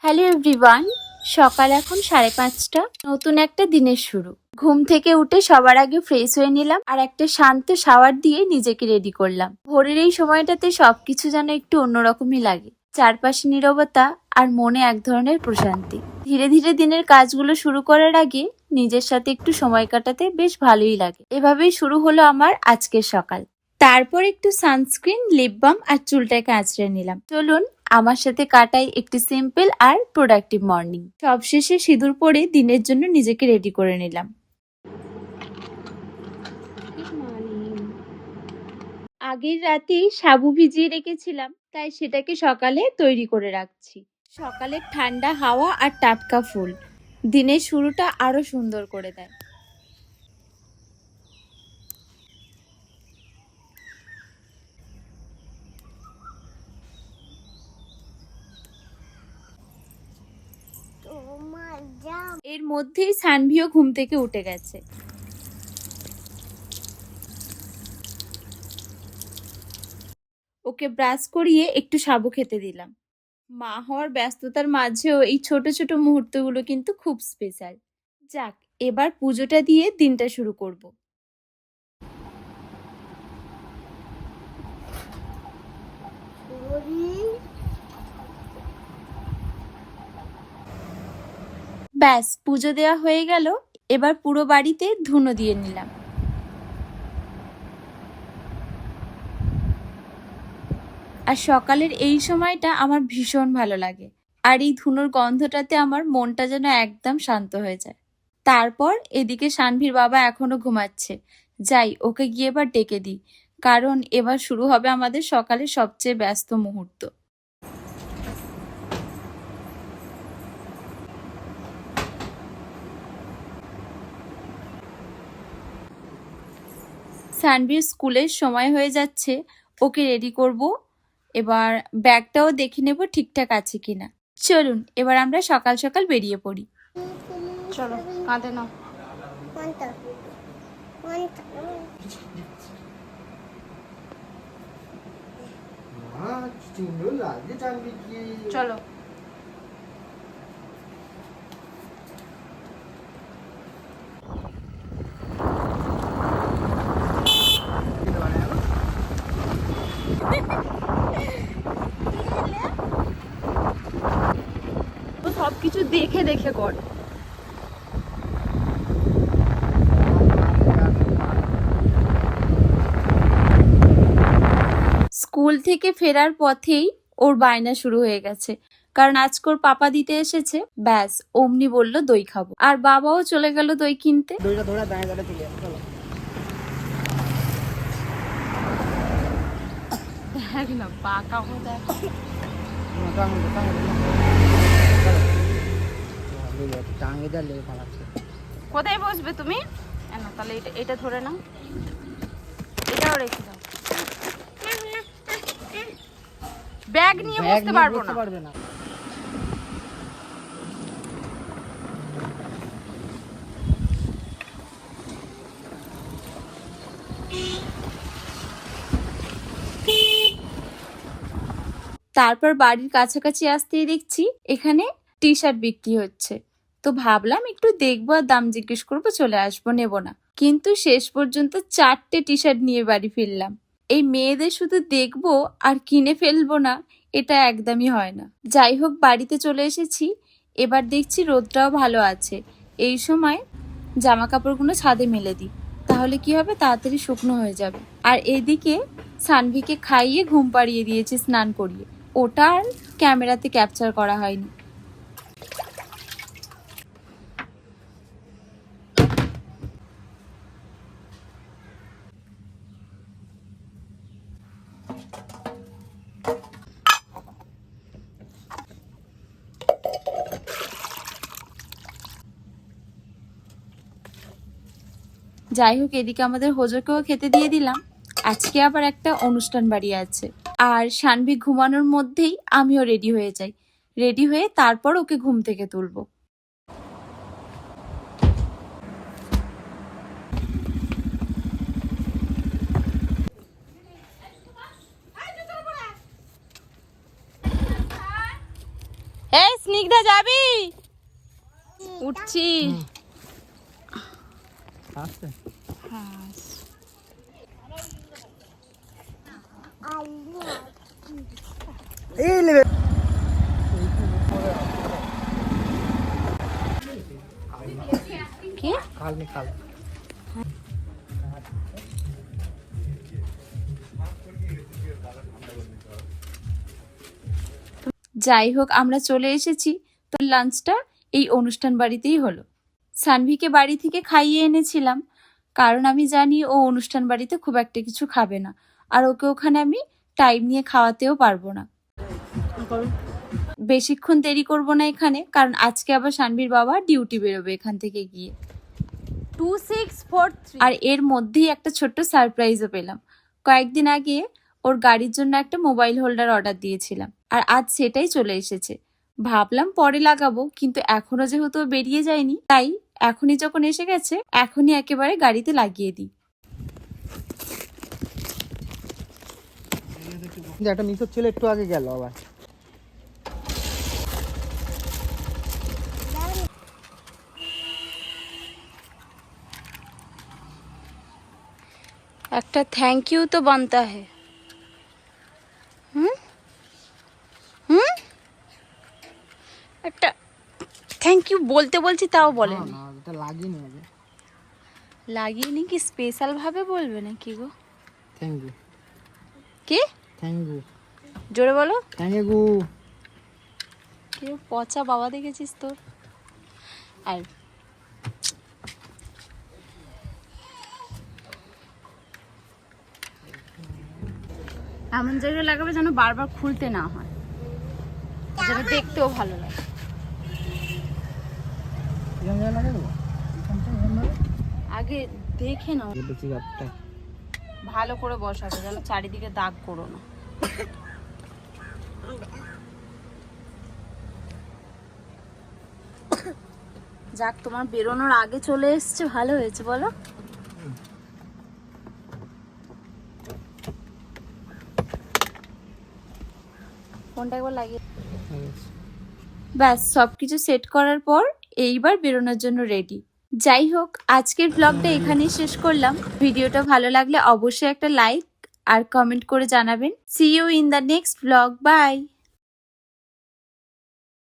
Hello everyone, সকাল এখন 5:30। নতুন একটা দিনের শুরু। ঘুম থেকে উঠে সবার আগে ফ্রেশ হয়ে নিলাম আর একটা শান্ত শাওয়ার দিয়ে নিজেকে রেডি করলাম। ভোরের এই সময়টাতে সবকিছু যেন একটু অন্যরকমই লাগে। চারপাশে নীরবতা আর মনে এক ধরনের প্রশান্তি। ধীরে ধীরে দিনের কাজগুলো শুরু করার আগে নিজের সাথে একটু সময় কাটাতে বেশ ভালোই লাগে। এভাবেই শুরু হলো আমার আজকের সকাল। তারপর একটু সানস্ক্রিন, লিপ বাম আর চুলটাকে আঁচড়ে নিলাম। চলুন আমার সাথে কাটাই একটি সিম্পল আর প্রোডাক্টিভ মর্নিং। সবশেষে সিঁদুর পরে দিনের জন্য নিজেকে রেডি করে নিলাম। আগের রাতেই সাবু ভিজিয়ে রেখেছিলাম, তাই সেটাকে সকালে তৈরি করে রাখছি। সকালে ঠান্ডা হাওয়া আর টাটকা ফুল দিনের শুরুটা আরো সুন্দর করে দেয়। এর মধ্যেই সানভিও ঘুম থেকে উঠে গেছে। ওকে ব্রাশ করিয়ে একটু সাবু খেতে দিলাম। মা হওয়ার ব্যস্ততার মাঝেও এই ছোট ছোট মুহূর্তগুলো কিন্তু খুব স্পেশাল। যাক, এবার পুজোটা দিয়ে দিনটা শুরু করব। ব্যাস, পুজো দেওয়া হয়ে গেল। এবার পুরো বাড়িতে ধুনো দিয়ে নিলাম। আর সকালের এই সময়টা আমার ভীষণ ভালো লাগে। আর এই ধুনোর গন্ধটাতে আমার মনটা যেন একদম শান্ত হয়ে যায়। তারপর এদিকে সানভীর বাবা এখনো ঘুমাচ্ছে। যাই, ওকে গিয়ে এবার ডেকে দিই, কারণ এবার শুরু হবে আমাদের সকালের সবচেয়ে ব্যস্ত মুহূর্ত। সানভীর স্কুলের সময় হয়ে যাচ্ছে, ওকে রেডি করব। এবার ব্যাগটাও দেখে নেব ঠিকঠাক আছে কিনা। চলুন এবার আমরা সকাল সকাল বেরিয়ে পড়ি। চলো, কাঁধে নাও। চলো। সবকিছু দেখে দেখে কর। স্কুল থেকে ফেরার পথেই ওর বায়না শুরু হয়ে গেছে, কারণ আজকে ওর পাপা দিতে এসেছে। ব্যাস, অমনি বলল দই খাবো, আর বাবাও চলে গেল দই কিনতে। দইটা ধরে দাঁড়িয়ে দাঁড়িয়ে চলে যাবে। চলো, দেখ না পাকা হয়ে দেখ। কোথায় বসবে তুমি? না, তাহলে এটা ধরে নাও, এটাও রেখে দাও। ব্যাগ নিয়ে বসতে পারবো না। তারপর বাড়ির কাছাকাছি আসতেই দেখছি এখানে টি শার্ট বিক্রি হচ্ছে। তো ভাবলাম একটু দেখবো আর দাম জিজ্ঞেস করবো, চলে আসবো, নেব না। কিন্তু শেষ পর্যন্ত 4টে টি শার্ট নিয়ে বাড়ি ফিরলাম। এই মেয়েদের শুধু দেখবো আর কিনে ফেলবো না, এটা একদমই হয় না। যাই হোক, বাড়িতে চলে এসেছি। এবার দেখছি রোদটাও ভালো আছে। এই সময় জামা কাপড়গুলো ছাদে মেলে দিই, তাহলে কি হবে, তাড়াতাড়ি শুকনো হয়ে যাবে। আর এদিকে সানভিকে খাইয়ে ঘুম পাড়িয়ে দিয়েছি স্নান করিয়ে। ওটা আর ক্যামেরাতে ক্যাপচার করা হয়নি। যাই হোক, এদিকে আমাদের হোজোকেও খেতে দিয়ে দিলাম। আজকে আবার একটা অনুষ্ঠান বাড়ি আছে। আর সানভি ঘুমানোর মধ্যেই আমিও রেডি হয়ে যাই। রেডি হয়ে তারপর ওকে ঘুম থেকে তুলবো। এই স্নিগ্ধা যাবি? উঠছি। আচ্ছা হ্যাঁ। এই লেবে কি? কাল নিকাল যাই হোক আমরা চলে এসেছি। তো লাঞ্চটা এই অনুষ্ঠান বাড়িতেই হলো। সানভিকে বাড়ি থেকে খাইয়ে এনেছিলাম, কারণ আমি জানি ও অনুষ্ঠান বাড়িতে খুব একটা কিছু খাবে না, আর ওকে ওখানে আমি টাইম নিয়ে খাওয়াতেও পারবো না। বেশিক্ষণ দেরি করব না এখানে, কারণ আজকে আবার সানভির বাবা ডিউটি বেরোবে এখান থেকে গিয়ে। 2643 আর এর মধ্যেই একটা ছোট্ট সারপ্রাইজও পেলাম। কয়েকদিন আগে ওর গাড়ির জন্য একটা মোবাইল হোল্ডার অর্ডার দিয়েছিলাম, আর আজ সেটাই চলে এসেছে। ভাবলাম পরে লাগাবো, কিন্তু এখনো যেহেতু ও বেরিয়ে যায়নি, তাই এখনই যখন এসে গেছে এখনই একেবারে গাড়িতে লাগিয়ে দিই। যে একটা মিশর ছেলে একটু আগে গেল আবার। একটা থ্যাংক ইউ তো বানতা হে। হুম হুম, একটা থ্যাংক ইউ বলতে বলছি তাও বলেনি। না এটা লাগিনি আগে। লাগিয়ে নি কি স্পেশাল ভাবে বলবে নাকি গো? Thank you. কি? Thank you. জোরে বলো। Thank you. কি পচা বাবা দেখেছিস তোর? আর এমন জায়গায় লাগাবে যেন বারবার খুলতে না হয়, যেন দেখতেও ভালো লাগে। এখান থেকে লাগাই দেবো। আগে দেখে নাও, বেশি গাছটা ভালো করে বসাবে, যেন চারিদিকে দাগ করো না। যাক, তোমার বেরোনোর আগে চলে এসছে, ভালো হয়েছে বলো। ফোনটা একবার লাগিয়ে ব্যাস সবকিছু সেট করার পর এইবার বেরোনোর জন্য রেডি। যাই হোক, আজকের ব্লগটা এখানেই শেষ করলাম। ভিডিওটা ভালো লাগলে অবশ্যই একটা লাইক আর কমেন্ট করে জানাবেন। See you in the next blog. By.